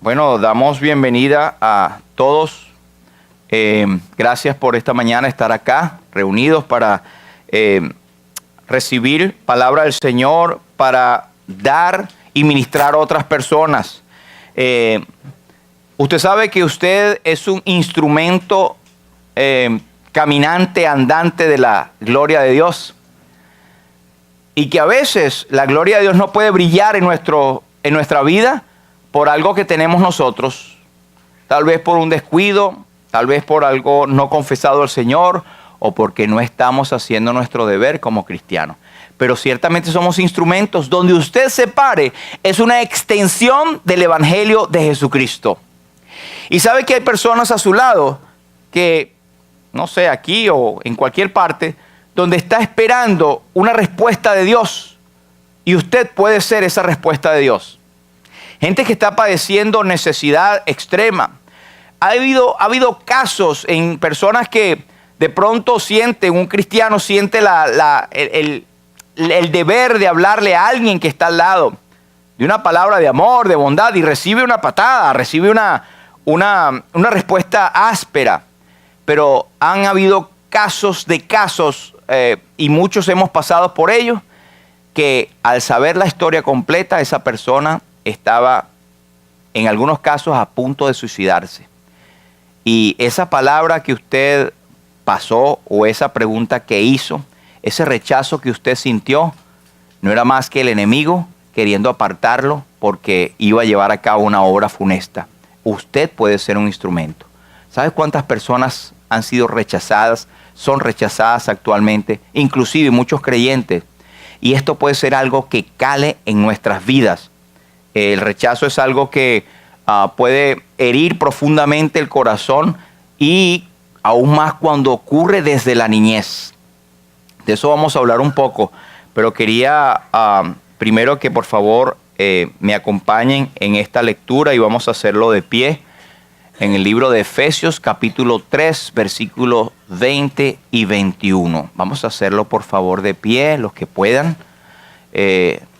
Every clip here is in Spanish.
Bueno, damos bienvenida a todos. Gracias por esta mañana estar acá, reunidos para recibir palabra del Señor, para dar y ministrar a otras personas. Usted sabe que usted es un instrumento caminante, andante de la gloria de Dios. Y que a veces la gloria de Dios no puede brillar en nuestra vida por algo que tenemos nosotros, tal vez por un descuido, tal vez por algo no confesado al Señor o porque no estamos haciendo nuestro deber como cristianos. Pero ciertamente somos instrumentos. Donde usted se pare es una extensión del Evangelio de Jesucristo. Y sabe que hay personas a su lado que, no sé, aquí o en cualquier parte, donde está esperando una respuesta de Dios. Y usted puede ser esa respuesta de Dios. Gente que está padeciendo necesidad extrema. Ha habido casos en personas que de pronto sienten, un cristiano siente el deber de hablarle a alguien que está al lado, de una palabra de amor, de bondad, y recibe una patada, recibe una respuesta áspera. Pero han habido casos, y muchos hemos pasado por ello, que al saber la historia completa, esa persona estaba en algunos casos a punto de suicidarse. Y esa palabra que usted pasó o esa pregunta que hizo, ese rechazo que usted sintió, no era más que el enemigo queriendo apartarlo porque iba a llevar a cabo una obra funesta. Usted puede ser un instrumento. ¿Sabe cuántas personas han sido rechazadas, son rechazadas actualmente? Inclusive muchos creyentes. Y esto puede ser algo que cale en nuestras vidas. El rechazo es algo que puede herir profundamente el corazón y aún más cuando ocurre desde la niñez. De eso vamos a hablar un poco, pero quería primero que por favor me acompañen en esta lectura y vamos a hacerlo de pie en el libro de Efesios capítulo 3 versículos 20 y 21. Vamos a hacerlo por favor de pie, los que puedan.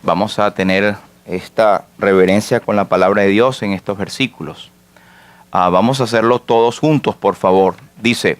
Vamos a tener esta reverencia con la palabra de Dios en estos versículos. Vamos a hacerlo todos juntos, por favor. Dice: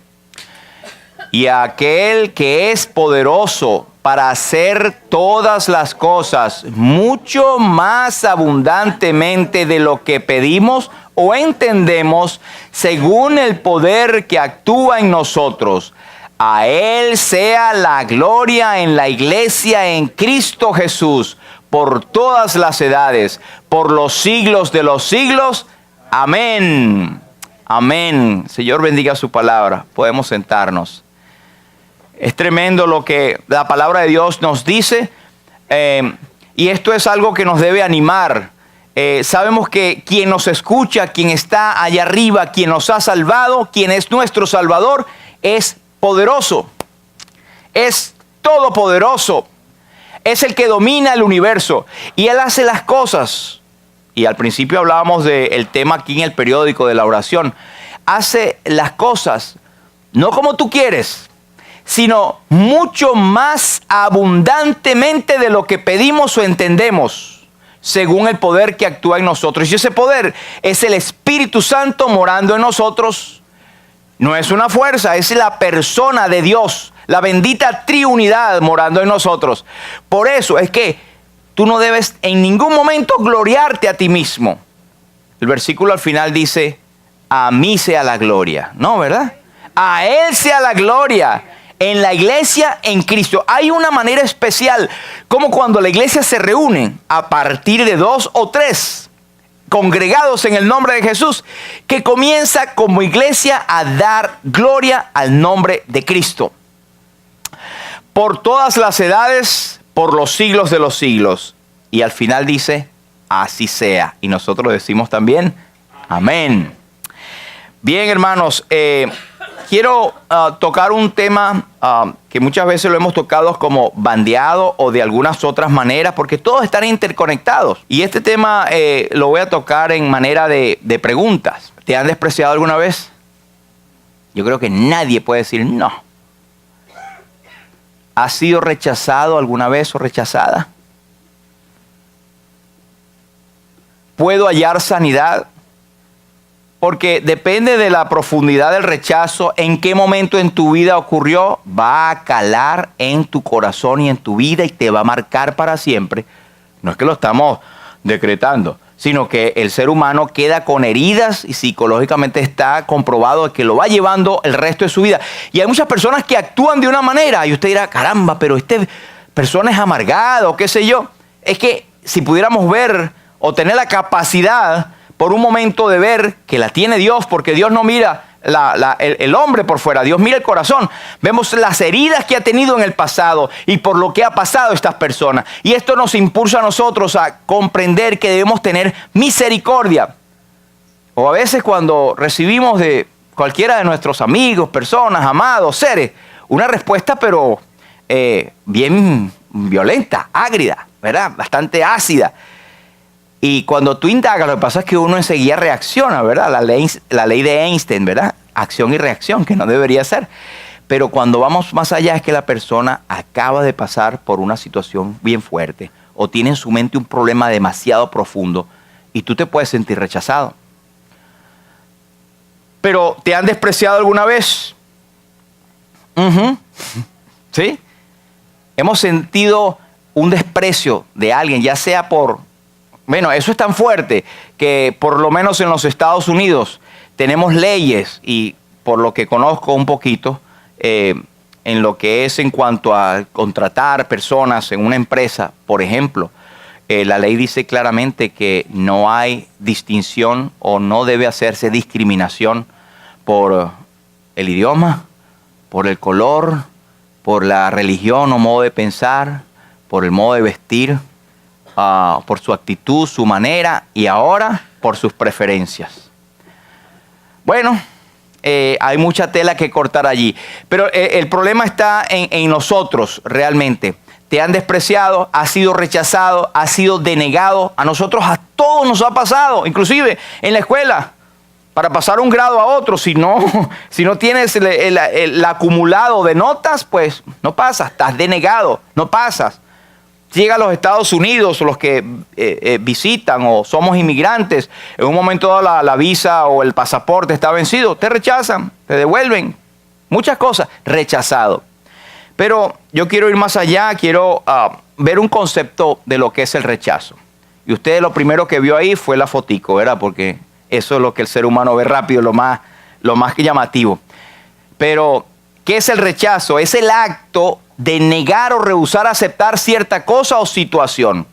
y aquel que es poderoso para hacer todas las cosas mucho más abundantemente de lo que pedimos o entendemos, según el poder que actúa en nosotros. A Él sea la gloria en la iglesia en Cristo Jesús, por todas las edades, por los siglos de los siglos. Amén. Amén. Señor, bendiga su palabra. Podemos sentarnos. Es tremendo lo que la palabra de Dios nos dice. Y esto es algo que nos debe animar. Sabemos que quien nos escucha, quien está allá arriba, quien nos ha salvado, quien es nuestro Salvador, es poderoso. Es todopoderoso. Es el que domina el universo y Él hace las cosas. Y al principio hablábamos del tema aquí en el periódico de la oración. Hace las cosas no como tú quieres, sino mucho más abundantemente de lo que pedimos o entendemos, según el poder que actúa en nosotros. Y ese poder es el Espíritu Santo morando en nosotros. No es una fuerza, es la persona de Dios, la bendita triunidad morando en nosotros. Por eso es que tú no debes en ningún momento gloriarte a ti mismo. El versículo al final dice: a mí sea la gloria. No, ¿verdad? A Él sea la gloria en la iglesia en Cristo. Hay una manera especial, como cuando la iglesia se reúne a partir de 2 o 3 congregados en el nombre de Jesús, que comienza como iglesia a dar gloria al nombre de Cristo. Por todas las edades, por los siglos de los siglos. Y al final dice: así sea. Y nosotros decimos también: amén. Bien, hermanos, quiero tocar un tema que muchas veces lo hemos tocado como bandeado o de algunas otras maneras, porque todos están interconectados. Y este tema lo voy a tocar en manera de preguntas. ¿Te han despreciado alguna vez? Yo creo que nadie puede decir no. ¿Has sido rechazado alguna vez o rechazada? ¿Puedo hallar sanidad porque depende de la profundidad del rechazo, en qué momento en tu vida ocurrió, va a calar en tu corazón y en tu vida y te va a marcar para siempre. No es que lo estamos decretando, sino que el ser humano queda con heridas y psicológicamente está comprobado que lo va llevando el resto de su vida. Y hay muchas personas que actúan de una manera y usted dirá, caramba, pero este persona es amargado, qué sé yo. Es que si pudiéramos ver o tener la capacidad por un momento de ver que la tiene Dios, porque Dios no mira el hombre por fuera, Dios mira el corazón. Vemos las heridas que ha tenido en el pasado y por lo que ha pasado estas personas. Y esto nos impulsa a nosotros a comprender que debemos tener misericordia. O a veces cuando recibimos de cualquiera de nuestros amigos, personas, amados, seres, una respuesta pero bien violenta, ágrida, ¿verdad? Bastante ácida. Y cuando tú indagas, lo que pasa es que uno enseguida reacciona, ¿verdad? La ley de Einstein, ¿verdad? Acción y reacción, que no debería ser. Pero cuando vamos más allá es que la persona acaba de pasar por una situación bien fuerte o tiene en su mente un problema demasiado profundo y tú te puedes sentir rechazado. Pero ¿te han despreciado alguna vez? ¿Sí? Hemos sentido un desprecio de alguien, ya sea por... Bueno, eso es tan fuerte que por lo menos en los Estados Unidos tenemos leyes y por lo que conozco un poquito en lo que es en cuanto a contratar personas en una empresa, por ejemplo, la ley dice claramente que no hay distinción o no debe hacerse discriminación por el idioma, por el color, por la religión o modo de pensar, por el modo de vestir, por su actitud, su manera y ahora por sus preferencias. Bueno, hay mucha tela que cortar allí, pero el problema está en nosotros realmente. Te han despreciado, has sido rechazado, has sido denegado. A nosotros, a todos nos ha pasado, inclusive en la escuela. Para pasar un grado a otro, si no tienes el acumulado de notas, pues no pasas, estás denegado, no pasas. Llega a los Estados Unidos, los que visitan o somos inmigrantes, en un momento dado la visa o el pasaporte está vencido, te rechazan, te devuelven, muchas cosas, rechazado. Pero yo quiero ir más allá, quiero ver un concepto de lo que es el rechazo. Y usted lo primero que vio ahí fue la fotico, ¿verdad? Porque eso es lo que el ser humano ve rápido, lo más llamativo. Pero, ¿qué es el rechazo? Es el acto de negar o rehusar aceptar cierta cosa o situación.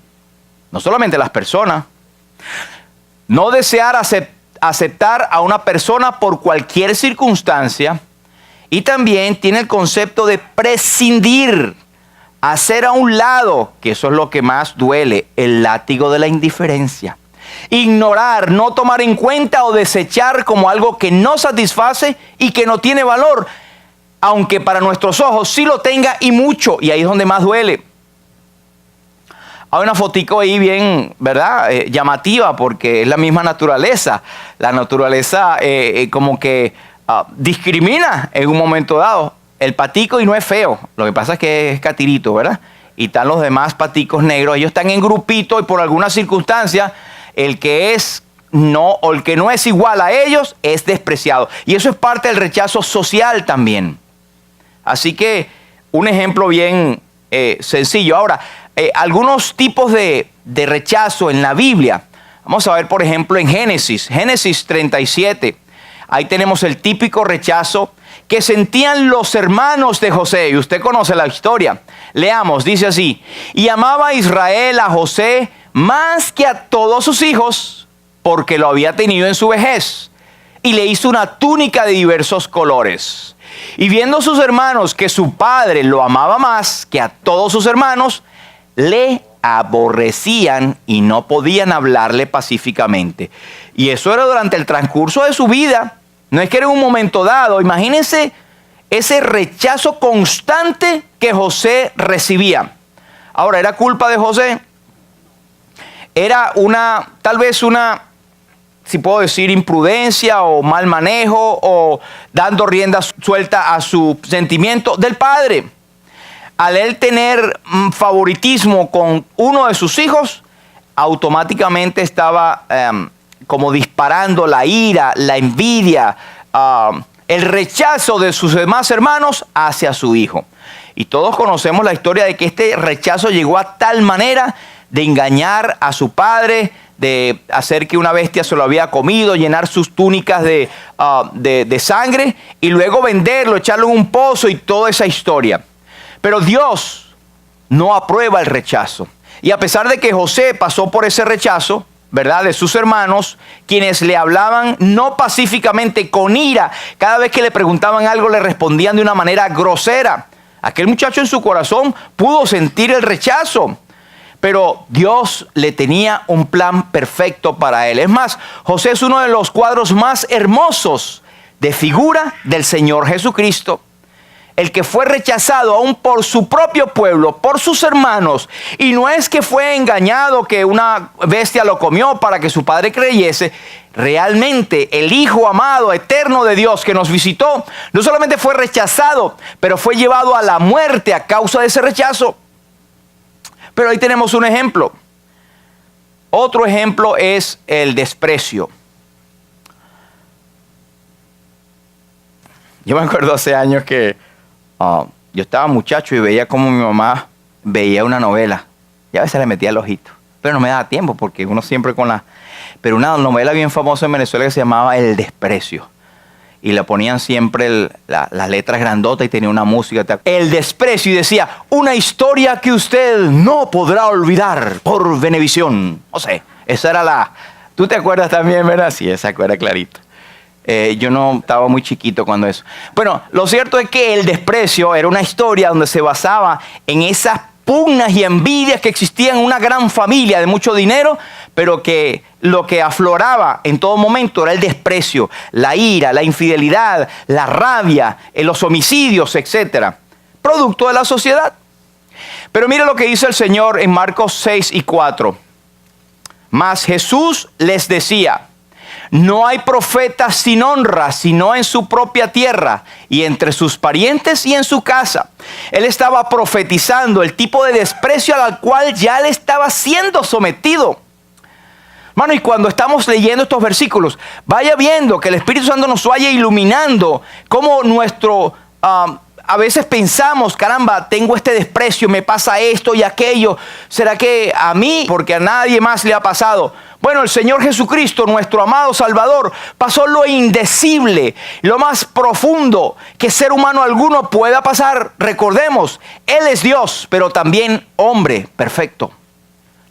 No solamente las personas. No desear aceptar a una persona por cualquier circunstancia. Y también tiene el concepto de prescindir, hacer a un lado, que eso es lo que más duele, el látigo de la indiferencia. Ignorar, no tomar en cuenta o desechar como algo que no satisface y que no tiene valor, aunque para nuestros ojos sí lo tenga y mucho, y ahí es donde más duele. Hay una fotico ahí bien, ¿verdad? Llamativa, porque es la misma naturaleza. La naturaleza como que discrimina en un momento dado. El patico y no es feo, lo que pasa es que es catirito, ¿verdad? Y están los demás paticos negros, ellos están en grupito y por alguna circunstancia el que no es igual a ellos es despreciado. Y eso es parte del rechazo social también. Así que un ejemplo bien sencillo. Ahora, algunos tipos de rechazo en la Biblia. Vamos a ver, por ejemplo, en Génesis 37. Ahí tenemos el típico rechazo que sentían los hermanos de José. Y usted conoce la historia. Leamos, dice así. Y amaba a Israel a José más que a todos sus hijos, porque lo había tenido en su vejez. Y le hizo una túnica de diversos colores. Y viendo sus hermanos que su padre lo amaba más que a todos sus hermanos, le aborrecían y no podían hablarle pacíficamente. Y eso era durante el transcurso de su vida. No es que era en un momento dado. Imagínense ese rechazo constante que José recibía. Ahora, ¿era culpa de José? Era tal vez una, si puedo decir, imprudencia o mal manejo o dando rienda suelta a su sentimiento del padre. Al él tener favoritismo con uno de sus hijos, automáticamente estaba como disparando la ira, la envidia, el rechazo de sus demás hermanos hacia su hijo. Y todos conocemos la historia de que este rechazo llegó a tal manera de engañar a su padre, de hacer que una bestia se lo había comido, llenar sus túnicas de sangre y luego venderlo, echarlo en un pozo y toda esa historia. Pero Dios no aprueba el rechazo. Y a pesar de que José pasó por ese rechazo, ¿verdad?, de sus hermanos, quienes le hablaban no pacíficamente, con ira, cada vez que le preguntaban algo le respondían de una manera grosera. Aquel muchacho en su corazón pudo sentir el rechazo, pero Dios le tenía un plan perfecto para él. Es más, José es uno de los cuadros más hermosos de figura del Señor Jesucristo. El que fue rechazado aún por su propio pueblo, por sus hermanos. Y no es que fue engañado, que una bestia lo comió para que su padre creyese. Realmente el Hijo amado, eterno de Dios que nos visitó, no solamente fue rechazado, pero fue llevado a la muerte a causa de ese rechazo. Pero ahí tenemos un ejemplo. Otro ejemplo es el desprecio. Yo me acuerdo hace años que yo estaba muchacho y veía como mi mamá veía una novela. Y a veces le metía el ojito. Pero no me daba tiempo porque uno siempre con la... Pero una novela bien famosa en Venezuela que se llamaba El Desprecio. Y le ponían siempre las letras grandotas y tenía una música. El Desprecio, y decía, una historia que usted no podrá olvidar por Venevisión. No sé, esa era la... ¿Tú te acuerdas también, verdad? Sí, esa acuerda clarito. Yo no estaba muy chiquito cuando eso. Bueno, lo cierto es que El Desprecio era una historia donde se basaba en esas pugnas y envidias que existían en una gran familia de mucho dinero, pero que lo que afloraba en todo momento era el desprecio, la ira, la infidelidad, la rabia, los homicidios, etc. Producto de la sociedad. Pero mire lo que dice el Señor en Marcos 6:4. Mas Jesús les decía: no hay profeta sin honra, sino en su propia tierra y entre sus parientes y en su casa. Él estaba profetizando el tipo de desprecio al cual ya le estaba siendo sometido. Hermano, y cuando estamos leyendo estos versículos, vaya viendo que el Espíritu Santo nos vaya iluminando cómo a veces pensamos, caramba, tengo este desprecio, me pasa esto y aquello. ¿Será que a mí? Porque a nadie más le ha pasado. Bueno, el Señor Jesucristo, nuestro amado Salvador, pasó lo indecible, lo más profundo que ser humano alguno pueda pasar. Recordemos, Él es Dios, pero también hombre perfecto.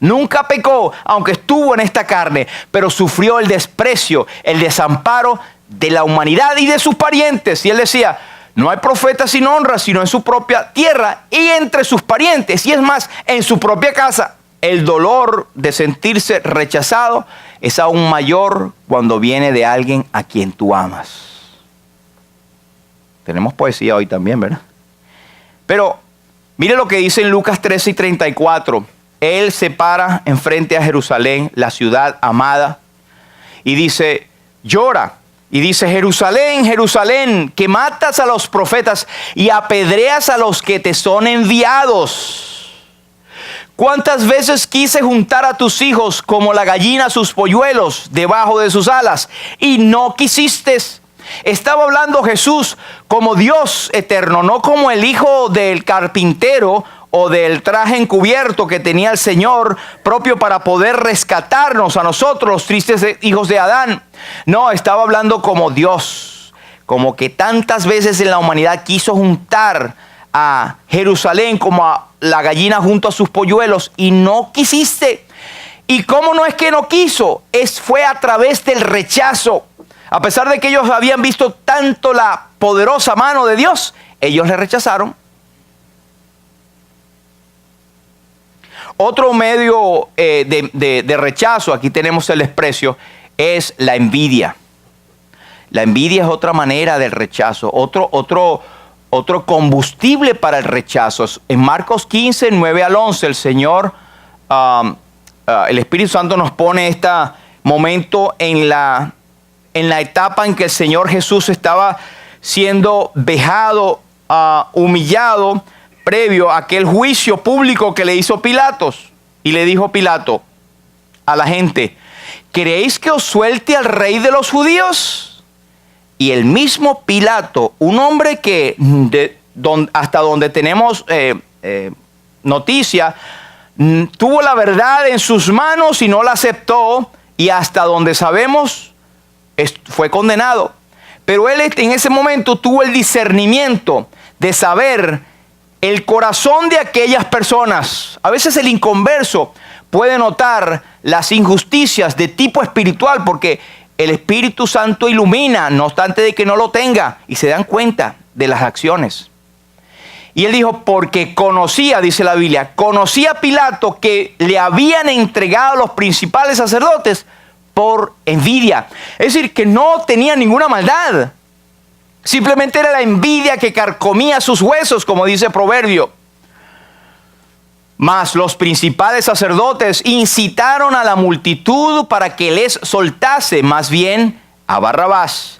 Nunca pecó, aunque estuvo en esta carne, pero sufrió el desprecio, el desamparo de la humanidad y de sus parientes. Y Él decía: no hay profeta sin honra, sino en su propia tierra y entre sus parientes. Y es más, en su propia casa. El dolor de sentirse rechazado es aún mayor cuando viene de alguien a quien tú amas. Tenemos poesía hoy también, ¿verdad? Pero mire lo que dice en Lucas 13:34. Él se para enfrente a Jerusalén, la ciudad amada, y dice, llora. Y dice: Jerusalén, Jerusalén, que matas a los profetas y apedreas a los que te son enviados. ¿Cuántas veces quise juntar a tus hijos como la gallina sus polluelos debajo de sus alas y no quisiste? Estaba hablando Jesús como Dios eterno, no como el hijo del carpintero o del traje encubierto que tenía el Señor propio para poder rescatarnos a nosotros, los tristes hijos de Adán. No, estaba hablando como Dios, como que tantas veces en la humanidad quiso juntar a Jerusalén como a la gallina junto a sus polluelos y no quisiste. ¿Y cómo no es que no quiso? Fue a través del rechazo. A pesar de que ellos habían visto tanto la poderosa mano de Dios, ellos le rechazaron. Otro medio de rechazo, aquí tenemos el desprecio, es la envidia. La envidia es otra manera del rechazo, otro combustible para el rechazo. En Marcos 15, 9 al 11, el Señor, el Espíritu Santo nos pone este momento en la etapa en que el Señor Jesús estaba siendo vejado, humillado, previo a aquel juicio público que le hizo Pilatos. Y le dijo Pilato a la gente: ¿queréis que os suelte al rey de los judíos? Y el mismo Pilato, un hombre que hasta donde tenemos noticia, tuvo la verdad en sus manos y no la aceptó, y hasta donde sabemos fue condenado. Pero él en ese momento tuvo el discernimiento de saber el corazón de aquellas personas. A veces el inconverso puede notar las injusticias de tipo espiritual porque el Espíritu Santo ilumina, no obstante de que no lo tenga, y se dan cuenta de las acciones. Y él dijo, porque conocía, dice la Biblia, conocía a Pilato que le habían entregado a los principales sacerdotes por envidia. Es decir, que no tenía ninguna maldad. Simplemente era la envidia que carcomía sus huesos, como dice el proverbio. Mas los principales sacerdotes incitaron a la multitud para que les soltase más bien a Barrabás.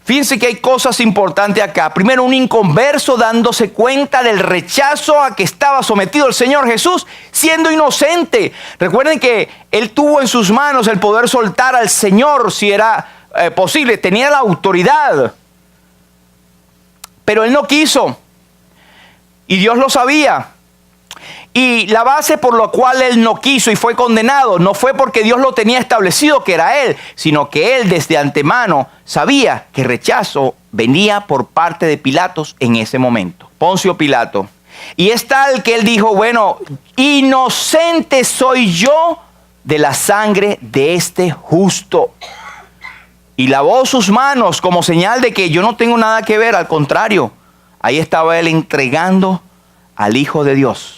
Fíjense que hay cosas importantes acá. Primero, un inconverso dándose cuenta del rechazo a que estaba sometido el Señor Jesús, siendo inocente. Recuerden que él tuvo en sus manos el poder soltar al Señor si era posible. Tenía la autoridad. Pero él no quiso. Y Dios lo sabía. Y la base por la cual él no quiso y fue condenado no fue porque Dios lo tenía establecido que era él, sino que él desde antemano sabía que rechazo venía por parte de Pilatos en ese momento. Poncio Pilato. Y es tal que él dijo, bueno, inocente soy yo de la sangre de este justo. Y lavó sus manos como señal de que yo no tengo nada que ver, al contrario. Ahí estaba él entregando al Hijo de Dios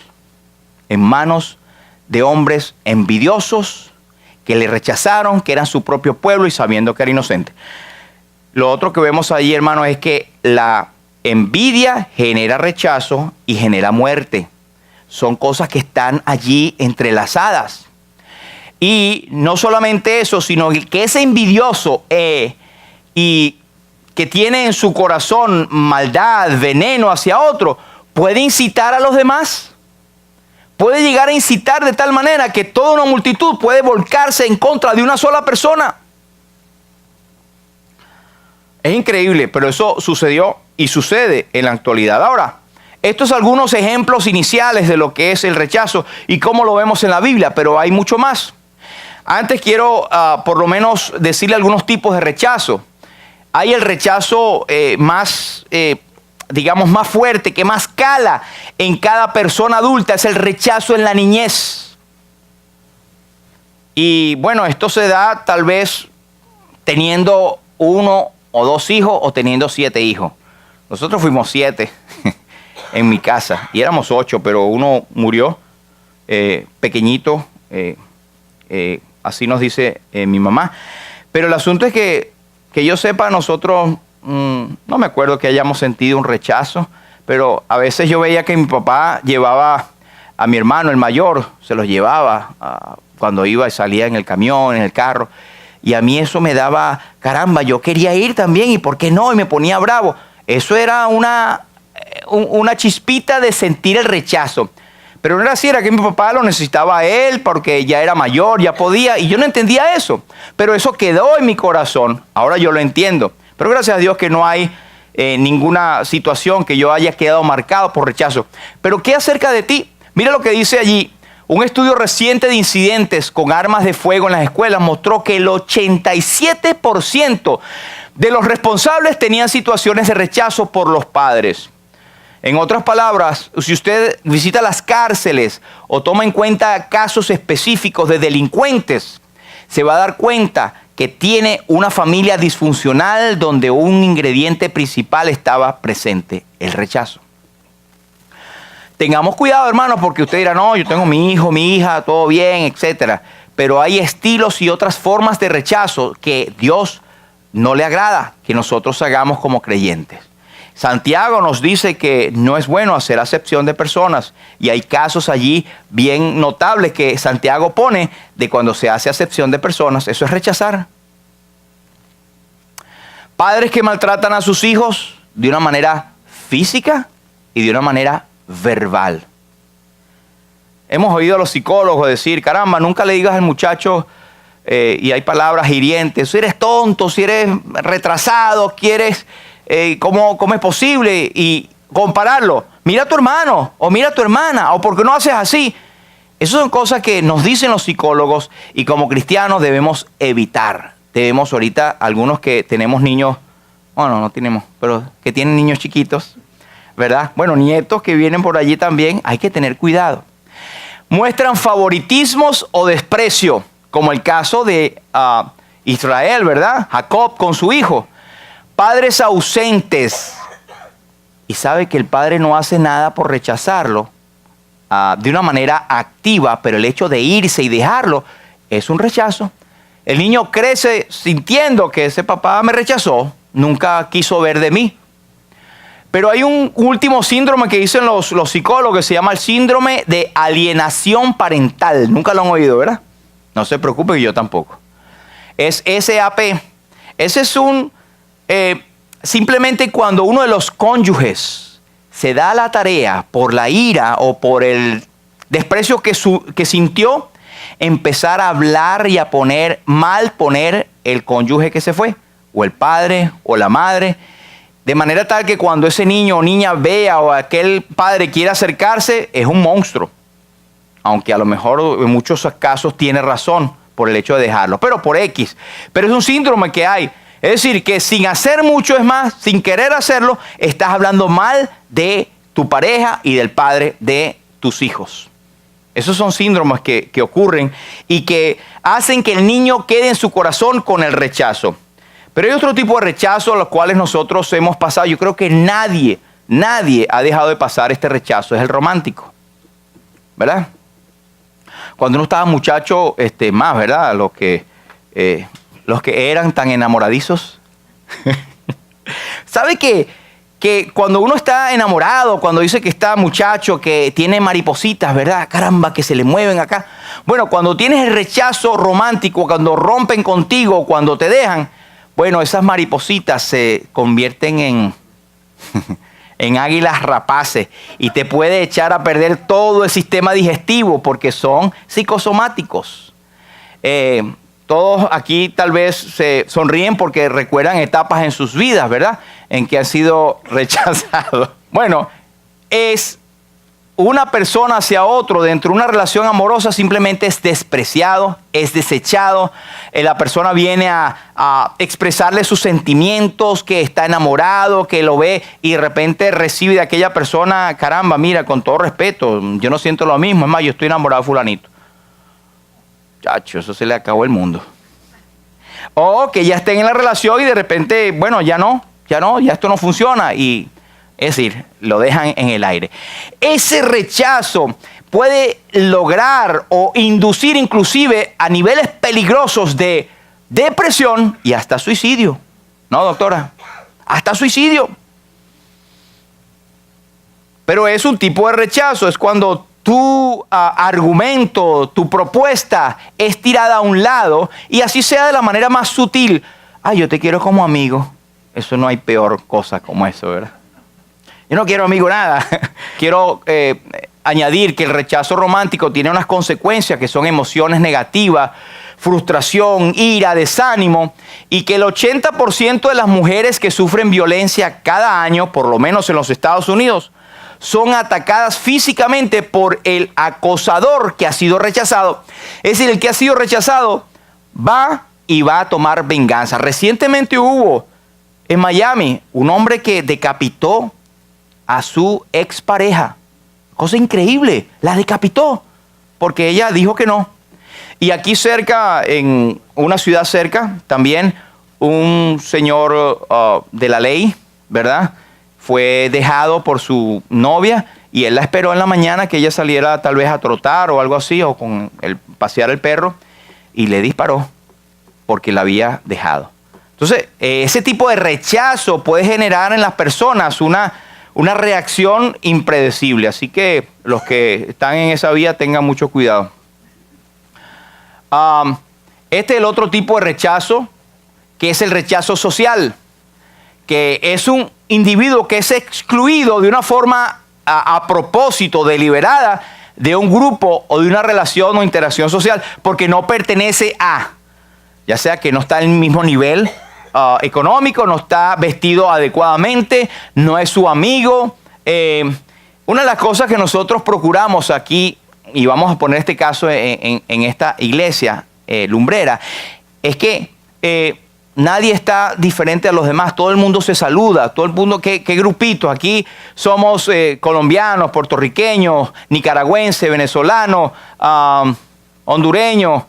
en manos de hombres envidiosos que le rechazaron, que eran su propio pueblo y sabiendo que era inocente. Lo otro que vemos ahí, hermano, es que la envidia genera rechazo y genera muerte. Son cosas que están allí entrelazadas. Y no solamente eso, sino que ese envidioso y que tiene en su corazón maldad, veneno hacia otro, puede incitar a los demás. Puede llegar a incitar de tal manera que toda una multitud puede volcarse en contra de una sola persona. Es increíble, pero eso sucedió y sucede en la actualidad. Ahora, estos son algunos ejemplos iniciales de lo que es el rechazo y cómo lo vemos en la Biblia, pero hay mucho más. Antes quiero por lo menos decirle algunos tipos de rechazo. Hay el rechazo más fuerte, que más cala en cada persona adulta, es el rechazo en la niñez. Y bueno, esto se da tal vez teniendo 1 o 2 hijos o teniendo 7 hijos. Nosotros fuimos 7 en mi casa y éramos 8, pero uno murió pequeñito, así nos dice mi mamá. Pero el asunto es que yo sepa, nosotros no me acuerdo que hayamos sentido un rechazo, pero a veces yo veía que mi papá llevaba a mi hermano, el mayor, se los llevaba cuando iba y salía en el camión, en el carro, y a mí eso me daba, caramba, yo quería ir también, y ¿por qué no? Y me ponía bravo. Eso era una chispita de sentir el rechazo. Pero no era así, era que mi papá lo necesitaba a él porque ya era mayor, ya podía, y yo no entendía eso. Pero eso quedó en mi corazón, ahora yo lo entiendo. Pero gracias a Dios que no hay ninguna situación que yo haya quedado marcado por rechazo. Pero ¿qué acerca de ti? Mira lo que dice allí. Un estudio reciente de incidentes con armas de fuego en las escuelas mostró que el 87% de los responsables tenían situaciones de rechazo por los padres. En otras palabras, si usted visita las cárceles o toma en cuenta casos específicos de delincuentes, se va a dar cuenta que tiene una familia disfuncional donde un ingrediente principal estaba presente, el rechazo. Tengamos cuidado, hermanos, porque usted dirá, no, yo tengo mi hijo, mi hija, todo bien, etcétera. Pero hay estilos y otras formas de rechazo que Dios no le agrada que nosotros hagamos como creyentes. Santiago nos dice que no es bueno hacer acepción de personas y hay casos allí bien notables que Santiago pone de cuando se hace acepción de personas. Eso es rechazar. Padres que maltratan a sus hijos de una manera física y de una manera verbal. Hemos oído a los psicólogos decir, caramba, nunca le digas al muchacho y hay palabras hirientes, si eres tonto, si eres retrasado, quieres, ¿cómo es posible? Y compararlo, mira a tu hermano, o mira a tu hermana, o ¿por qué no haces así? Esas son cosas que nos dicen los psicólogos y como cristianos debemos evitar. Debemos ahorita, algunos que tenemos niños, bueno, no tenemos, pero que tienen niños chiquitos, ¿verdad? Bueno, nietos que vienen por allí también, hay que tener cuidado. Muestran favoritismos o desprecio, como el caso de Israel, ¿verdad? Jacob con su hijo. Padres ausentes. Y sabe que el padre no hace nada por rechazarlo de una manera activa, pero el hecho de irse y dejarlo es un rechazo. El niño crece sintiendo que ese papá me rechazó, nunca quiso ver de mí. Pero hay un último síndrome que dicen los psicólogos que se llama el síndrome de alienación parental. Nunca lo han oído, ¿verdad? No se preocupe, que yo tampoco. Es SAP. Ese es simplemente cuando uno de los cónyuges se da la tarea por la ira o por el desprecio que sintió, empezar a hablar y a poner el cónyuge que se fue, o el padre o la madre, de manera tal que cuando ese niño o niña vea o aquel padre quiera acercarse, es un monstruo. Aunque a lo mejor en muchos casos tiene razón por el hecho de dejarlo, pero por X. Pero es un síndrome que hay. Es decir, que sin hacer mucho, es más, sin querer hacerlo, estás hablando mal de tu pareja y del padre de tus hijos. Esos son síndromes que ocurren y que hacen que el niño quede en su corazón con el rechazo. Pero hay otro tipo de rechazo a los cuales nosotros hemos pasado. Yo creo que nadie ha dejado de pasar este rechazo. Es el romántico, ¿verdad? Cuando uno estaba muchacho, más, ¿verdad? Los que eran tan enamoradizos. ¿Sabe que cuando uno está enamorado, cuando dice que está muchacho, que tiene maripositas, ¿verdad? Caramba, que se le mueven acá. Bueno, cuando tienes el rechazo romántico, cuando rompen contigo, cuando te dejan, bueno, esas maripositas se convierten en águilas rapaces y te puede echar a perder todo el sistema digestivo porque son psicosomáticos. Todos aquí tal vez se sonríen porque recuerdan etapas en sus vidas, ¿verdad? En que han sido rechazados. Bueno, es una persona hacia otro dentro de una relación amorosa simplemente es despreciado, es desechado. La persona viene a expresarle sus sentimientos, que está enamorado, que lo ve y de repente recibe de aquella persona, caramba, mira, con todo respeto, yo no siento lo mismo, es más, yo estoy enamorado de fulanito. Chacho, eso se le acabó el mundo. O que ya estén en la relación y de repente, bueno, ya esto no funciona y es decir, lo dejan en el aire. Ese rechazo puede lograr o inducir inclusive a niveles peligrosos de depresión y hasta suicidio. ¿No, doctora? Hasta suicidio. Pero es un tipo de rechazo, es cuando tu argumento, tu propuesta es tirada a un lado y así sea de la manera más sutil. Yo te quiero como amigo. Eso no hay peor cosa como eso, ¿verdad? Yo no quiero amigo nada. Quiero añadir que el rechazo romántico tiene unas consecuencias que son emociones negativas, frustración, ira, desánimo, y que el 80% de las mujeres que sufren violencia cada año, por lo menos en los Estados Unidos, son atacadas físicamente por el acosador que ha sido rechazado. Es decir, el que ha sido rechazado va a tomar venganza. Recientemente hubo en Miami un hombre que decapitó a su expareja. Cosa increíble, la decapitó porque ella dijo que no. Y aquí cerca, en una ciudad cerca, también un señor de la ley, ¿verdad? Fue dejado por su novia y él la esperó en la mañana que ella saliera tal vez a trotar o algo así, o pasear el perro, y le disparó porque la había dejado. Entonces, ese tipo de rechazo puede generar en las personas una reacción impredecible. Así que los que están en esa vía tengan mucho cuidado. Este es el otro tipo de rechazo, que es el rechazo social, que es un individuo que es excluido de una forma a propósito, deliberada, de un grupo o de una relación o interacción social, porque no pertenece a. ya sea que no está en el mismo nivel económico, no está vestido adecuadamente, no es su amigo. Una de las cosas que nosotros procuramos aquí, y vamos a poner este caso en esta iglesia lumbrera, es que nadie está diferente a los demás, todo el mundo se saluda, todo el mundo, ¿qué grupito? Aquí somos colombianos, puertorriqueños, nicaragüenses, venezolanos, hondureños,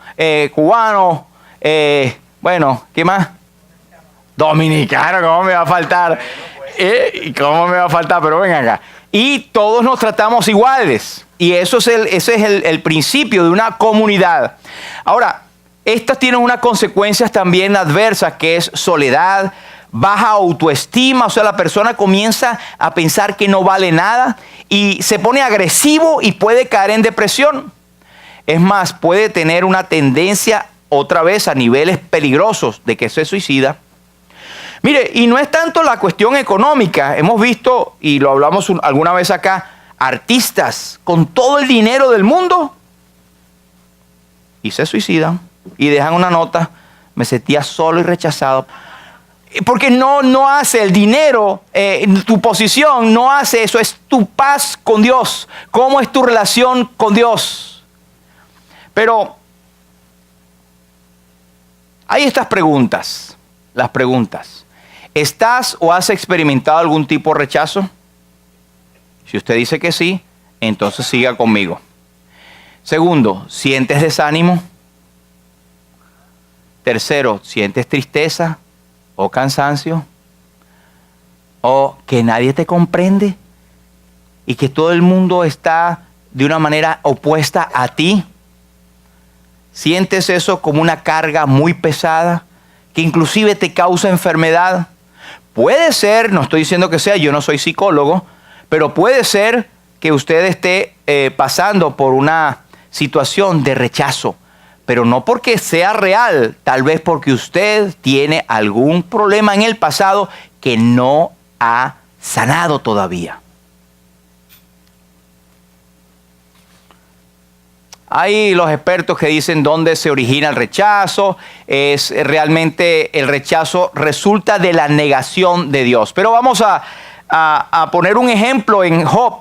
cubanos, bueno, ¿qué más? Dominicano, ¿cómo me va a faltar? ¿Cómo me va a faltar? Pero ven acá. Y todos nos tratamos iguales. Y ese es el principio de una comunidad. Ahora, estas tienen unas consecuencias también adversas, que es soledad, baja autoestima. O sea, la persona comienza a pensar que no vale nada y se pone agresivo y puede caer en depresión. Es más, puede tener una tendencia otra vez a niveles peligrosos de que se suicida. Mire, y no es tanto la cuestión económica. Hemos visto, y lo hablamos alguna vez acá, artistas con todo el dinero del mundo y se suicidan y dejan una nota: me sentía solo y rechazado. Porque no hace el dinero, tu posición no hace eso, es tu paz con Dios. ¿Cómo es tu relación con Dios? Pero hay estas preguntas, las preguntas. ¿Estás o has experimentado algún tipo de rechazo? Si usted dice que sí, entonces siga conmigo. Segundo, ¿sientes desánimo? Tercero, ¿sientes tristeza o cansancio? ¿O que nadie te comprende y que todo el mundo está de una manera opuesta a ti? ¿Sientes eso como una carga muy pesada que inclusive te causa enfermedad? Puede ser, no estoy diciendo que sea, yo no soy psicólogo, pero puede ser que usted esté pasando por una situación de rechazo, pero no porque sea real, tal vez porque usted tiene algún problema en el pasado que no ha sanado todavía. Hay los expertos que dicen dónde se origina el rechazo. Es realmente el rechazo resulta de la negación de Dios. Pero vamos a poner un ejemplo en Job.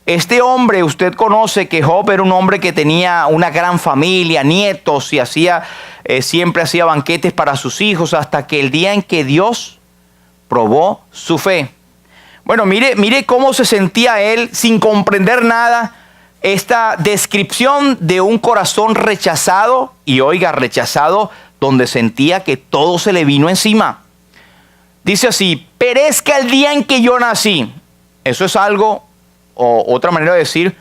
Este hombre, usted conoce que Job era un hombre que tenía una gran familia, nietos, y siempre hacía banquetes para sus hijos, hasta que el día en que Dios probó su fe. Bueno, mire cómo se sentía él sin comprender nada. Esta descripción de un corazón rechazado, y oiga, rechazado donde sentía que todo se le vino encima. Dice así: perezca el día en que yo nací. Eso es algo, o otra manera de decir,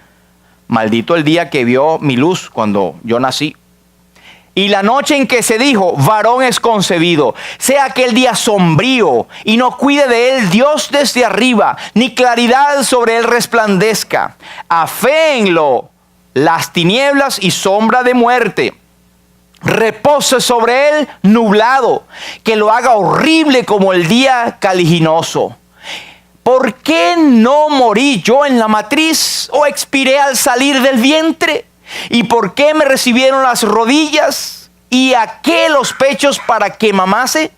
maldito el día que vio mi luz cuando yo nací. Y la noche en que se dijo, varón es concebido, sea aquel día sombrío, y no cuide de él Dios desde arriba, ni claridad sobre él resplandezca. Aféenlo las tinieblas y sombra de muerte. Repose sobre él nublado, que lo haga horrible como el día caliginoso. ¿Por qué no morí yo en la matriz o expiré al salir del vientre? ¿Y por qué me recibieron las rodillas y a qué los pechos para que mamase?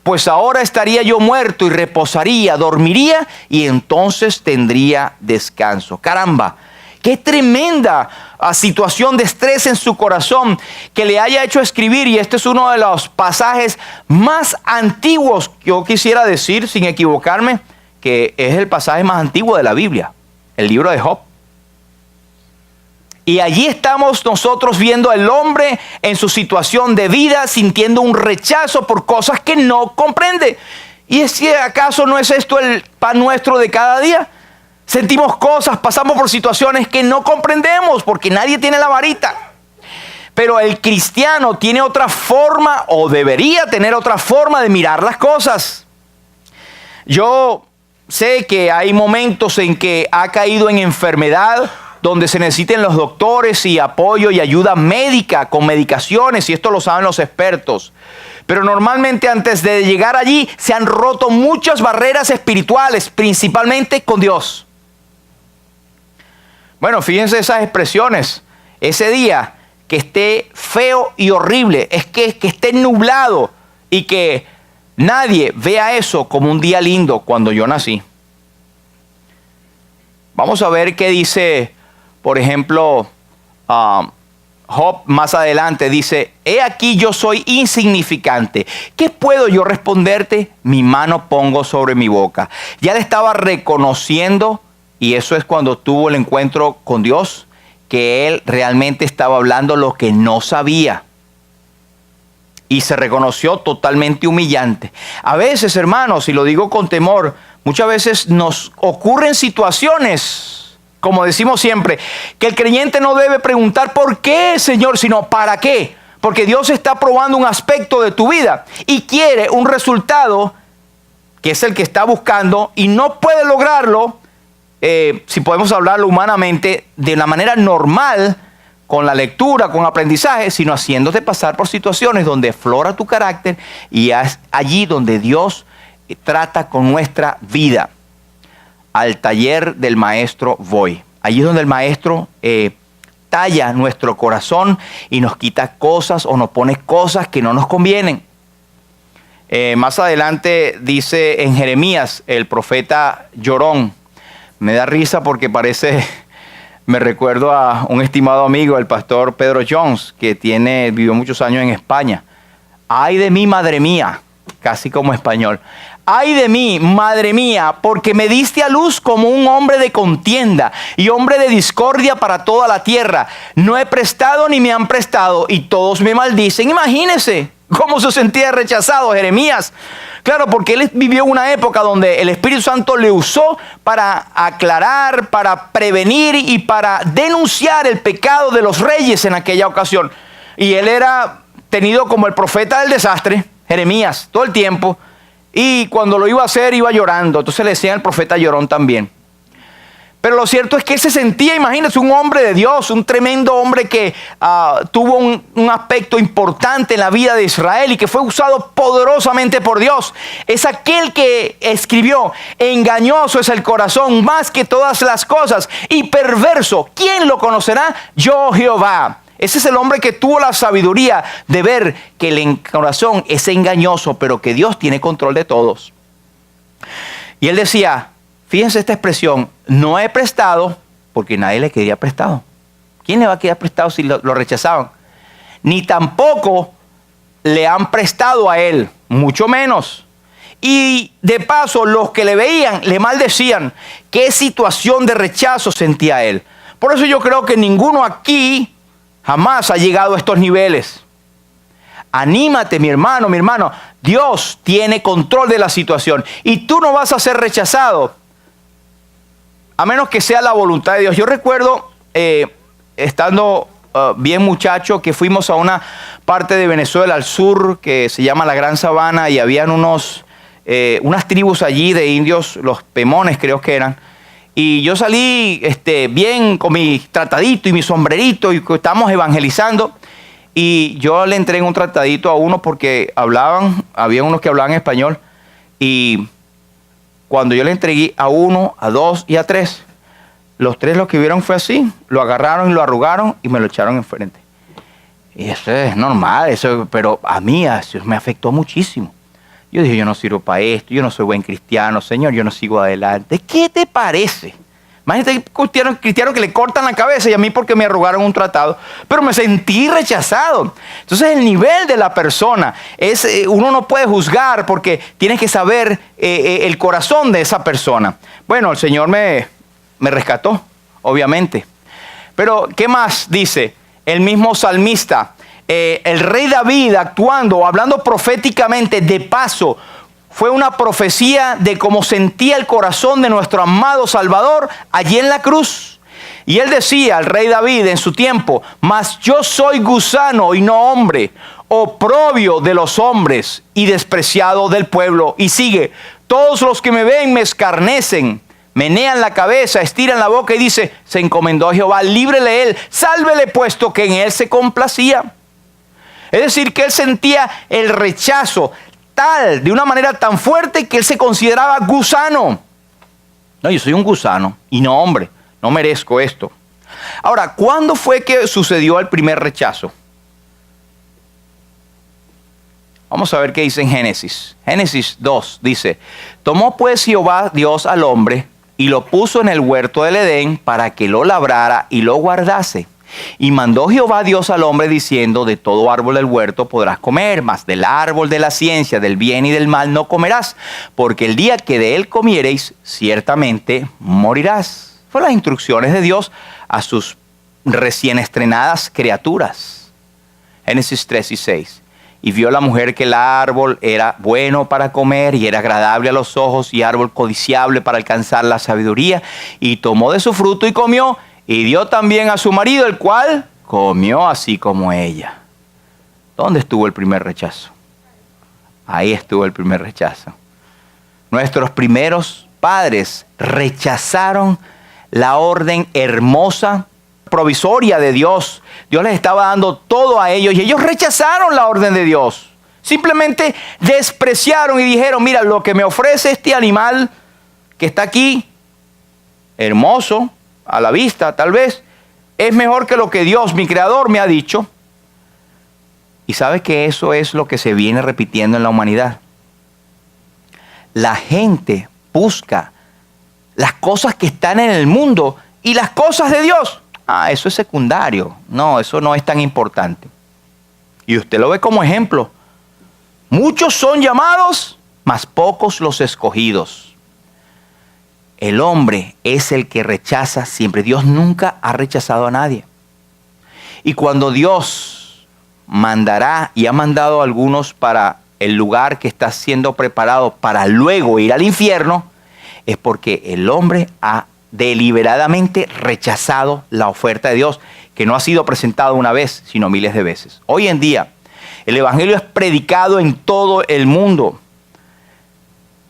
Pues ahora estaría yo muerto y reposaría, dormiría y entonces tendría descanso. Caramba, qué tremenda situación de estrés en su corazón que le haya hecho escribir. Y este es uno de los pasajes más antiguos, yo quisiera decir sin equivocarme, que es el pasaje más antiguo de la Biblia, el libro de Job. Y allí estamos nosotros viendo al hombre en su situación de vida, sintiendo un rechazo por cosas que no comprende. ¿Y es que acaso no es esto el pan nuestro de cada día? Sentimos cosas, pasamos por situaciones que no comprendemos porque nadie tiene la varita. Pero el cristiano tiene otra forma, o debería tener otra forma de mirar las cosas. Yo sé que hay momentos en que ha caído en enfermedad, donde se necesiten los doctores y apoyo y ayuda médica con medicaciones, y esto lo saben los expertos. Pero normalmente antes de llegar allí se han roto muchas barreras espirituales, principalmente con Dios. Bueno, fíjense esas expresiones. Ese día que esté feo y horrible, es que esté nublado y que nadie vea eso como un día lindo cuando yo nací. Vamos a ver qué dice, por ejemplo, Job más adelante. Dice, he aquí yo soy insignificante. ¿Qué puedo yo responderte? Mi mano pongo sobre mi boca. Ya le estaba reconociendo, y eso es cuando tuvo el encuentro con Dios, que él realmente estaba hablando lo que no sabía. Y se reconoció totalmente humillante. A veces, hermanos, y lo digo con temor, muchas veces nos ocurren situaciones, como decimos siempre, que el creyente no debe preguntar ¿por qué, Señor?, sino ¿para qué? Porque Dios está probando un aspecto de tu vida y quiere un resultado que es el que está buscando y no puede lograrlo, si podemos hablarlo humanamente, de la manera normal, con la lectura, con aprendizaje, sino haciéndote pasar por situaciones donde aflora tu carácter y es allí donde Dios trata con nuestra vida. Al taller del maestro voy. Allí es donde el maestro talla nuestro corazón y nos quita cosas o nos pone cosas que no nos convienen. Más adelante dice en Jeremías, el profeta llorón. Me da risa porque me recuerdo a un estimado amigo, el pastor Pedro Jones, que vivió muchos años en España. Ay de mí, madre mía, casi como español. Ay de mí, madre mía, porque me diste a luz como un hombre de contienda y hombre de discordia para toda la tierra. No he prestado ni me han prestado y todos me maldicen. Imagínense cómo se sentía rechazado Jeremías. Claro, porque él vivió una época donde el Espíritu Santo le usó para aclarar, para prevenir y para denunciar el pecado de los reyes en aquella ocasión. Y él era tenido como el profeta del desastre, Jeremías, todo el tiempo. Y cuando lo iba a hacer, iba llorando. Entonces le decían el profeta llorón también. Pero lo cierto es que él se sentía, imagínense, un hombre de Dios, un tremendo hombre que tuvo un aspecto importante en la vida de Israel y que fue usado poderosamente por Dios. Es aquel que escribió, engañoso es el corazón más que todas las cosas y perverso. ¿Quién lo conocerá? Yo, Jehová. Ese es el hombre que tuvo la sabiduría de ver que el corazón es engañoso, pero que Dios tiene control de todos. Y él decía, fíjense esta expresión, no he prestado porque nadie le quería prestado. ¿Quién le va a quedar prestado si lo rechazaban? Ni tampoco le han prestado a él, mucho menos. Y de paso, los que le veían, le maldecían. ¿Qué situación de rechazo sentía él? Por eso yo creo que ninguno aquí jamás ha llegado a estos niveles. Anímate, mi hermano, mi hermano. Dios tiene control de la situación y tú no vas a ser rechazado a menos que sea la voluntad de Dios. Yo recuerdo estando bien muchacho que fuimos a una parte de Venezuela al sur que se llama la Gran Sabana y habían unas tribus allí de indios, los Pemones creo que eran. Y yo salí bien con mi tratadito y mi sombrerito y estábamos evangelizando. Y yo le entregué un tratadito a uno porque había unos que hablaban español. Y cuando yo le entregué a uno, a dos y a tres, los tres lo que vieron fue así. Lo agarraron y lo arrugaron y me lo echaron enfrente. Y eso es normal, pero a mí eso me afectó muchísimo. Yo dije, yo no sirvo para esto, yo no soy buen cristiano, Señor, yo no sigo adelante. ¿Qué te parece? Imagínate un cristiano que le cortan la cabeza y a mí porque me arrugaron un tratado, pero me sentí rechazado. Entonces el nivel de la persona, uno no puede juzgar porque tienes que saber el corazón de esa persona. Bueno, el Señor me rescató, obviamente. Pero, ¿qué más dice el mismo salmista? El rey David actuando, hablando proféticamente, de paso, fue una profecía de cómo sentía el corazón de nuestro amado Salvador allí en la cruz. Y él decía, el rey David en su tiempo, mas yo soy gusano y no hombre, oprobio de los hombres y despreciado del pueblo. Y sigue, todos los que me ven me escarnecen, menean la cabeza, estiran la boca y dice, se encomendó a Jehová, líbrele él, sálvele puesto que en él se complacía. Es decir, que él sentía el rechazo de una manera tan fuerte que él se consideraba gusano. No, yo soy un gusano y no hombre, no merezco esto. Ahora, ¿cuándo fue que sucedió el primer rechazo? Vamos a ver qué dice en Génesis. Génesis 2 dice: tomó pues Jehová Dios al hombre y lo puso en el huerto del Edén para que lo labrara y lo guardase. Y mandó Jehová Dios al hombre diciendo: de todo árbol del huerto podrás comer, mas del árbol de la ciencia del bien y del mal no comerás, porque el día que de él comiereis, ciertamente morirás. Fueron las instrucciones de Dios a sus recién estrenadas criaturas. Génesis 3 y 6. Y vio la mujer que el árbol era bueno para comer y era agradable a los ojos y árbol codiciable para alcanzar la sabiduría. Y tomó de su fruto y comió, y dio también a su marido, el cual comió así como ella. ¿Dónde estuvo el primer rechazo? Ahí estuvo el primer rechazo. Nuestros primeros padres rechazaron la orden hermosa, provisoria de Dios. Dios les estaba dando todo a ellos y ellos rechazaron la orden de Dios. Simplemente despreciaron y dijeron: mira, lo que me ofrece este animal que está aquí, hermoso a la vista tal vez, es mejor que lo que Dios, mi creador, me ha dicho. Y sabes que eso es lo que se viene repitiendo en la humanidad. La gente busca las cosas que están en el mundo y las cosas de Dios, eso es secundario. No, eso no es tan importante. Y usted lo ve como ejemplo. Muchos son llamados, mas pocos los escogidos. El hombre es el que rechaza siempre. Dios nunca ha rechazado a nadie. Y cuando Dios mandará y ha mandado a algunos para el lugar que está siendo preparado para luego ir al infierno, es porque el hombre ha deliberadamente rechazado la oferta de Dios, que no ha sido presentada una vez, sino miles de veces. Hoy en día, el evangelio es predicado en todo el mundo.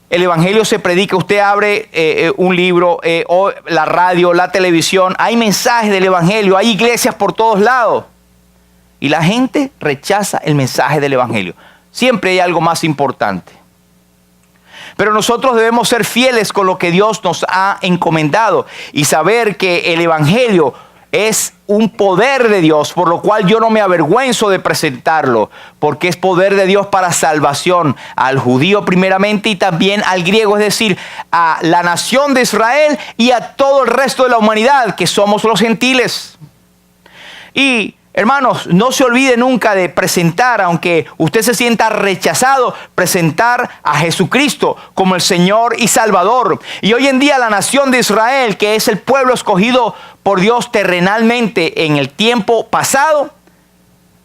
El evangelio se predica, usted abre un libro, o la radio, la televisión, hay mensajes del evangelio, hay iglesias por todos lados. Y la gente rechaza el mensaje del evangelio. Siempre hay algo más importante. Pero nosotros debemos ser fieles con lo que Dios nos ha encomendado y saber que el evangelio es un poder de Dios, por lo cual yo no me avergüenzo de presentarlo, porque es poder de Dios para salvación al judío primeramente y también al griego, es decir, a la nación de Israel y a todo el resto de la humanidad, que somos los gentiles. Y hermanos, no se olvide nunca de presentar, aunque usted se sienta rechazado, presentar a Jesucristo como el Señor y Salvador. Y hoy en día la nación de Israel, que es el pueblo escogido por Dios terrenalmente en el tiempo pasado,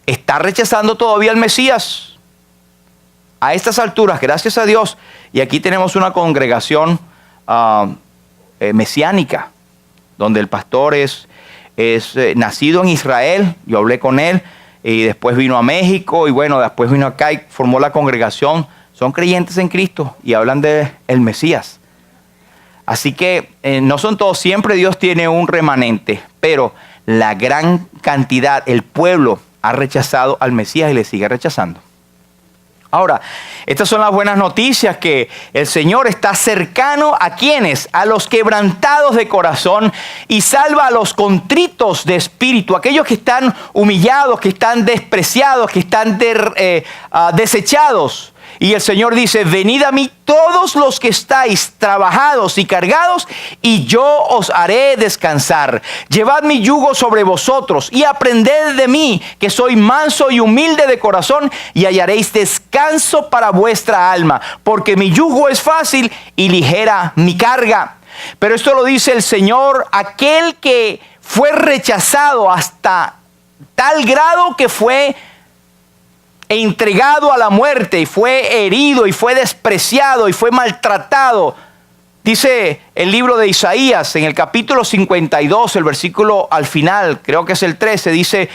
está rechazando todavía al Mesías. A estas alturas, gracias a Dios, y aquí tenemos una congregación mesiánica, donde el pastor es nacido en Israel. Yo hablé con él y después vino a México y bueno, después vino acá y formó la congregación. Son creyentes en Cristo y hablan de el Mesías. Así que no son todos, siempre Dios tiene un remanente, pero la gran cantidad, el pueblo ha rechazado al Mesías y le sigue rechazando. Ahora, estas son las buenas noticias, que el Señor está cercano a quienes, a los quebrantados de corazón, y salva a los contritos de espíritu, aquellos que están humillados, que están despreciados, que están desechados. Y el Señor dice: venid a mí todos los que estáis trabajados y cargados, y yo os haré descansar. Llevad mi yugo sobre vosotros y aprended de mí, que soy manso y humilde de corazón, y hallaréis descanso para vuestra alma, porque mi yugo es fácil y ligera mi carga. Pero esto lo dice el Señor, aquel que fue rechazado hasta tal grado que fue entregado a la muerte y fue herido y fue despreciado y fue maltratado. Dice el libro de Isaías en el capítulo 52, el versículo al final, creo que es el 13, dice: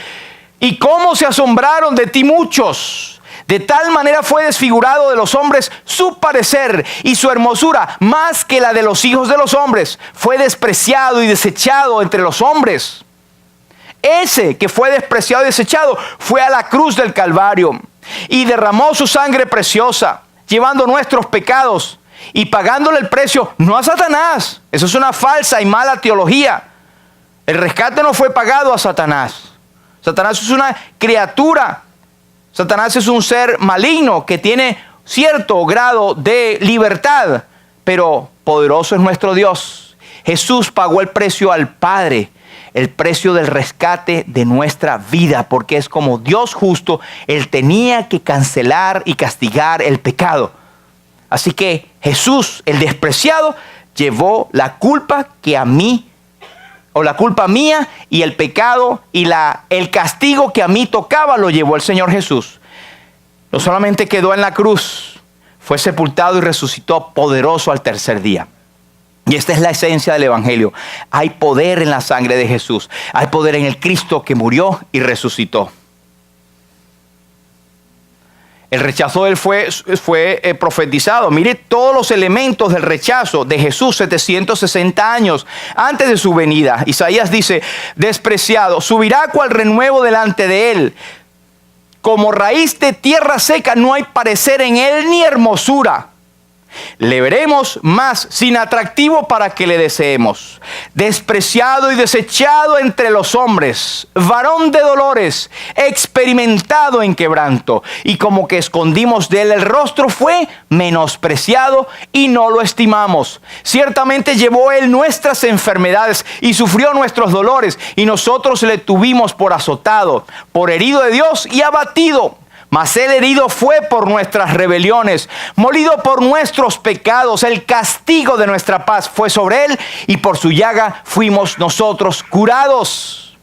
y cómo se asombraron de ti muchos, de tal manera fue desfigurado de los hombres su parecer, y su hermosura más que la de los hijos de los hombres, fue despreciado y desechado entre los hombres. Ese que fue despreciado y desechado fue a la cruz del Calvario y derramó su sangre preciosa, llevando nuestros pecados y pagándole el precio, no a Satanás. Eso es una falsa y mala teología. El rescate no fue pagado a Satanás. Satanás es una criatura. Satanás es un ser maligno que tiene cierto grado de libertad, pero poderoso es nuestro Dios. Jesús pagó el precio al Padre, el precio del rescate de nuestra vida, porque es como Dios justo, Él tenía que cancelar y castigar el pecado. Así que Jesús, el despreciado, llevó la culpa que a mí, o la culpa mía, y el pecado y el castigo que a mí tocaba lo llevó el Señor Jesús. No solamente quedó en la cruz, fue sepultado y resucitó poderoso al tercer día. Y esta es la esencia del Evangelio. Hay poder en la sangre de Jesús. Hay poder en el Cristo que murió y resucitó. El rechazo de él fue profetizado. Mire todos los elementos del rechazo de Jesús 760 años antes de su venida. Isaías dice, despreciado, subirá cual renuevo delante de él. Como raíz de tierra seca, no hay parecer en él ni hermosura. Le veremos más sin atractivo para que le deseemos. Despreciado y desechado entre los hombres, varón de dolores, experimentado en quebranto. Y como que escondimos de él el rostro, fue menospreciado y no lo estimamos. Ciertamente llevó él nuestras enfermedades y sufrió nuestros dolores. Y nosotros le tuvimos por azotado, por herido de Dios y abatido. Mas él herido fue por nuestras rebeliones, molido por nuestros pecados. El castigo de nuestra paz fue sobre él y por su llaga fuimos nosotros curados.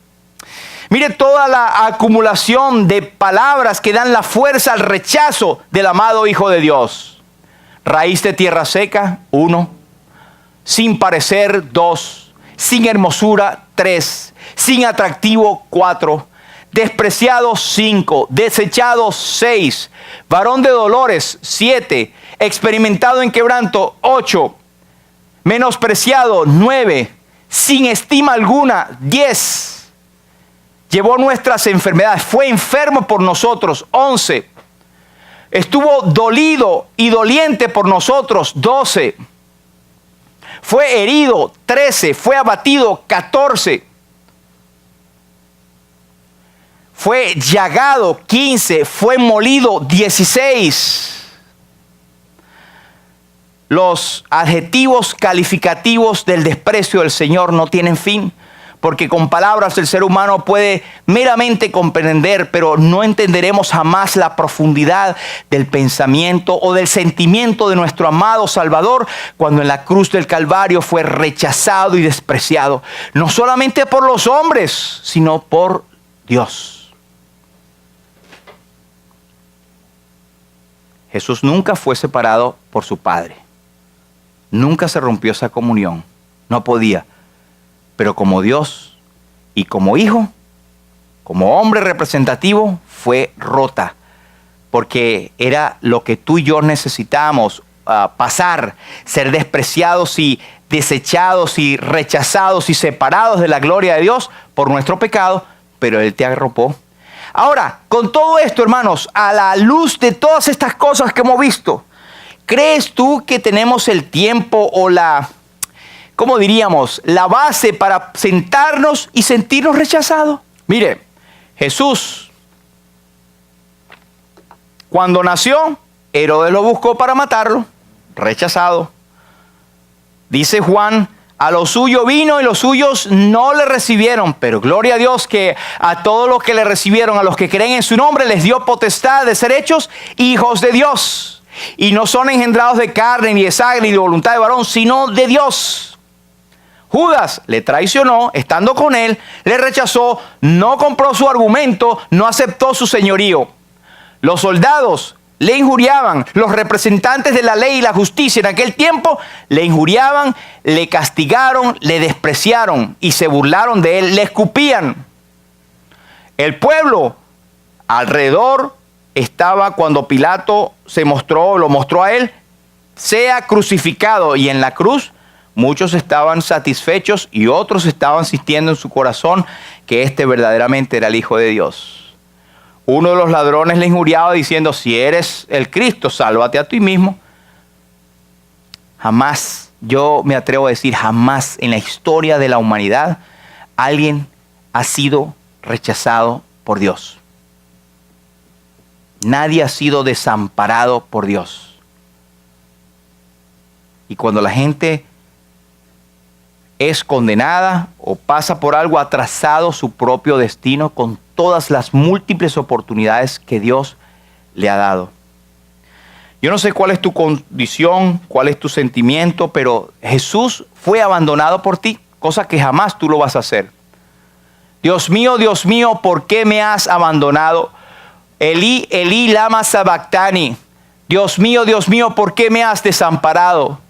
Mire toda la acumulación de palabras que dan la fuerza al rechazo del amado Hijo de Dios. Raíz de tierra seca, 1. Sin parecer, 2. Sin hermosura, 3. Sin atractivo, 4. Despreciado, 5. Desechado, 6. Varón de dolores, 7. Experimentado en quebranto, 8. Menospreciado, 9. Sin estima alguna, 10. Llevó nuestras enfermedades, fue enfermo por nosotros, 11. Estuvo dolido y doliente por nosotros, 12. Fue herido, 13. Fue abatido, 14. Fue llagado, 15. Fue molido, 16. Los adjetivos calificativos del desprecio del Señor no tienen fin, porque con palabras el ser humano puede meramente comprender, pero no entenderemos jamás la profundidad del pensamiento o del sentimiento de nuestro amado Salvador cuando en la cruz del Calvario fue rechazado y despreciado, no solamente por los hombres, sino por Dios. Jesús nunca fue separado por su Padre. Nunca se rompió esa comunión. No podía. Pero como Dios y como Hijo, como hombre representativo, fue rota. Porque era lo que tú y yo necesitábamos pasar. Ser despreciados y desechados y rechazados y separados de la gloria de Dios por nuestro pecado. Pero Él te arropó. Ahora, con todo esto, hermanos, a la luz de todas estas cosas que hemos visto, ¿crees tú que tenemos el tiempo o ¿cómo diríamos? La base para sentarnos y sentirnos rechazados? Mire, Jesús, cuando nació, Herodes lo buscó para matarlo, rechazado. Dice Juan, a lo suyo vino y los suyos no le recibieron, pero gloria a Dios que a todos los que le recibieron, a los que creen en su nombre, les dio potestad de ser hechos hijos de Dios. Y no son engendrados de carne, ni de sangre, ni de voluntad de varón, sino de Dios. Judas le traicionó, estando con él, le rechazó, no compró su argumento, no aceptó su señorío. Los soldados le injuriaban, los representantes de la ley y la justicia en aquel tiempo le injuriaban, le castigaron, le despreciaron y se burlaron de él, le escupían. El pueblo alrededor estaba cuando Pilato lo mostró a él, sea crucificado, y en la cruz muchos estaban satisfechos y otros estaban sintiendo en su corazón que este verdaderamente era el Hijo de Dios. Uno de los ladrones le injuriaba diciendo, si eres el Cristo, sálvate a ti mismo. Jamás, yo me atrevo a decir, jamás en la historia de la humanidad alguien ha sido rechazado por Dios. Nadie ha sido desamparado por Dios. Y cuando la gente es condenada o pasa por algo, ha trazado su propio destino con todas las múltiples oportunidades que Dios le ha dado. Yo no sé cuál es tu condición, cuál es tu sentimiento, pero Jesús fue abandonado por ti, cosa que jamás tú lo vas a hacer. Dios mío, ¿por qué me has abandonado? Elí, Elí, lama sabactani. Dios mío, ¿por qué me has desamparado?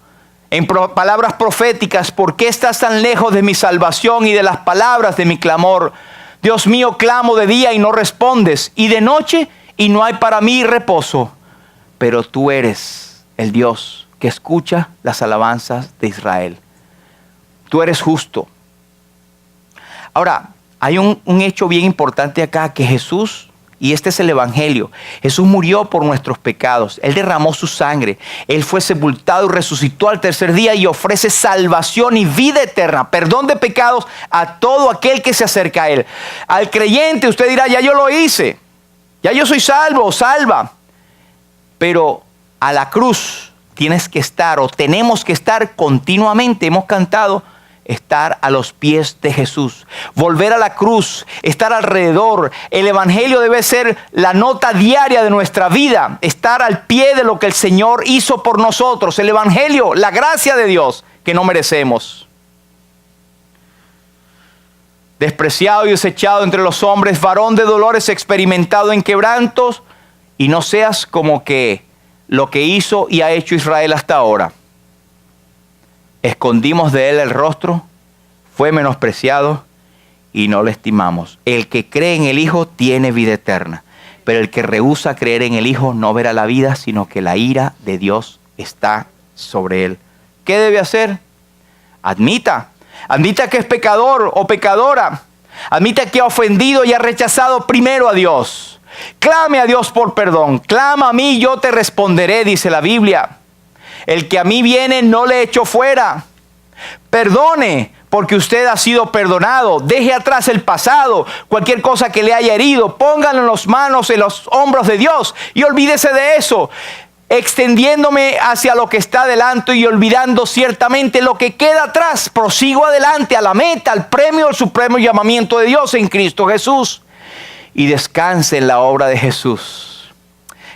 En palabras proféticas, ¿por qué estás tan lejos de mi salvación y de las palabras de mi clamor? Dios mío, clamo de día y no respondes, y de noche y no hay para mí reposo. Pero tú eres el Dios que escucha las alabanzas de Israel. Tú eres justo. Ahora, hay un hecho bien importante acá, que Jesús, y este es el Evangelio, Jesús murió por nuestros pecados. Él derramó su sangre. Él fue sepultado y resucitó al tercer día y ofrece salvación y vida eterna, perdón de pecados a todo aquel que se acerca a Él. Al creyente usted dirá, ya yo lo hice, ya yo soy salvo o salva. Pero a la cruz tienes que estar, o tenemos que estar continuamente. Hemos cantado, estar a los pies de Jesús, volver a la cruz, estar alrededor. El Evangelio debe ser la nota diaria de nuestra vida, estar al pie de lo que el Señor hizo por nosotros. El Evangelio, la gracia de Dios que no merecemos. Despreciado y desechado entre los hombres, varón de dolores, experimentado en quebrantos, y no seas como que lo que hizo y ha hecho Israel hasta ahora. Escondimos de él el rostro, fue menospreciado y no lo estimamos. El que cree en el Hijo tiene vida eterna, pero el que rehúsa creer en el Hijo no verá la vida, sino que la ira de Dios está sobre él. ¿Qué debe hacer? Admita que es pecador o pecadora. Admita que ha ofendido y ha rechazado primero a Dios. Clame a Dios por perdón. Clama a mí, yo te responderé, dice la Biblia. El que a mí viene no le echo fuera. Perdone, porque usted ha sido perdonado. Deje atrás el pasado, cualquier cosa que le haya herido. Póngalo en las manos, en los hombros de Dios y olvídese de eso. Extendiéndome hacia lo que está adelante y olvidando ciertamente lo que queda atrás. Prosigo adelante a la meta, al premio, al supremo llamamiento de Dios en Cristo Jesús. Y descanse en la obra de Jesús.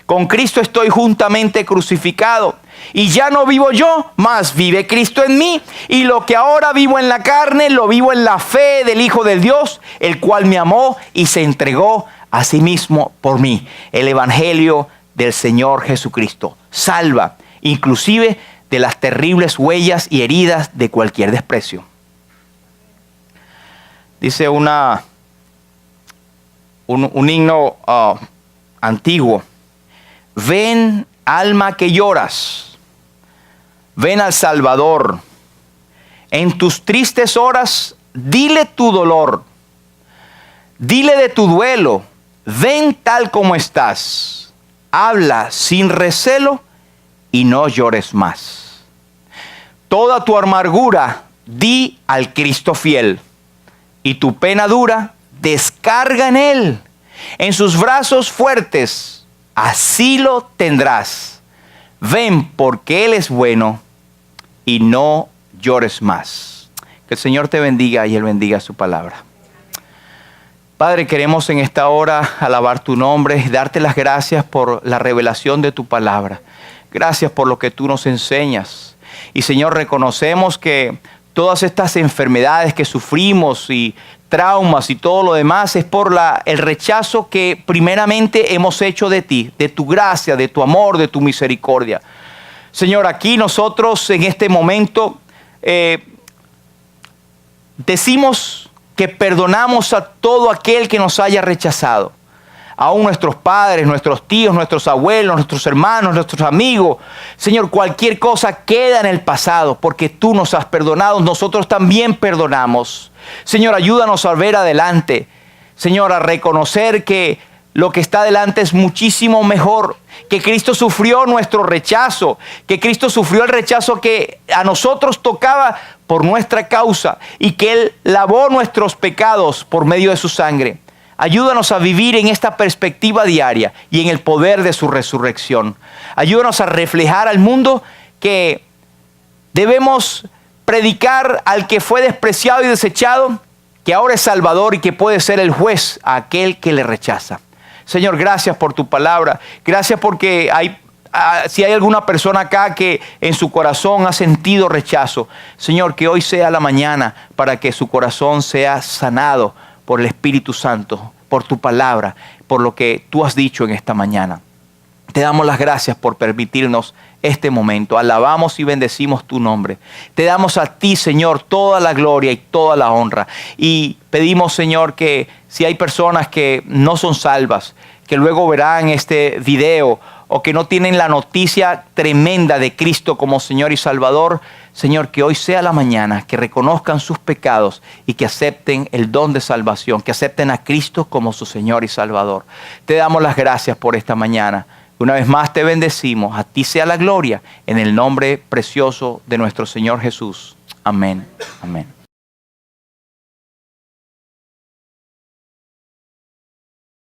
Con Cristo estoy juntamente crucificado. Y ya no vivo yo, mas vive Cristo en mí. Y lo que ahora vivo en la carne, lo vivo en la fe del Hijo de Dios, el cual me amó y se entregó a sí mismo por mí. El Evangelio del Señor Jesucristo salva, inclusive de las terribles huellas y heridas de cualquier desprecio. Dice un himno antiguo: ven, alma que lloras, ven al Salvador. En tus tristes horas, dile tu dolor, dile de tu duelo, ven tal como estás. Habla sin recelo y no llores más. Toda tu amargura di al Cristo fiel, y tu pena dura descarga en Él. En sus brazos fuertes asilo tendrás. Ven porque Él es bueno y no llores más. Que el Señor te bendiga y Él bendiga su palabra. Padre, queremos en esta hora alabar tu nombre y darte las gracias por la revelación de tu palabra. Gracias por lo que tú nos enseñas. Y Señor, reconocemos que todas estas enfermedades que sufrimos y traumas y todo lo demás es por el rechazo que primeramente hemos hecho de ti, de tu gracia, de tu amor, de tu misericordia. Señor, aquí nosotros en este momento decimos que perdonamos a todo aquel que nos haya rechazado. Aún nuestros padres, nuestros tíos, nuestros abuelos, nuestros hermanos, nuestros amigos. Señor, cualquier cosa queda en el pasado porque tú nos has perdonado. Nosotros también perdonamos. Señor, ayúdanos a ver adelante. Señor, a reconocer que lo que está delante es muchísimo mejor, que Cristo sufrió nuestro rechazo, que Cristo sufrió el rechazo que a nosotros tocaba por nuestra causa y que Él lavó nuestros pecados por medio de su sangre. Ayúdanos a vivir en esta perspectiva diaria y en el poder de su resurrección. Ayúdanos a reflejar al mundo que debemos predicar al que fue despreciado y desechado, que ahora es Salvador y que puede ser el juez a aquel que le rechaza. Señor, gracias por tu palabra. Gracias porque si hay alguna persona acá que en su corazón ha sentido rechazo, Señor, que hoy sea la mañana para que su corazón sea sanado por el Espíritu Santo, por tu palabra, por lo que tú has dicho en esta mañana. Te damos las gracias por permitirnos este momento. Alabamos y bendecimos tu nombre. Te damos a ti, Señor, toda la gloria y toda la honra. Y pedimos, Señor, que si hay personas que no son salvas, que luego verán este video o que no tienen la noticia tremenda de Cristo como Señor y Salvador, Señor, que hoy sea la mañana, que reconozcan sus pecados y que acepten el don de salvación, que acepten a Cristo como su Señor y Salvador. Te damos las gracias por esta mañana. Una vez más te bendecimos. A ti sea la gloria en el nombre precioso de nuestro Señor Jesús. Amén. Amén.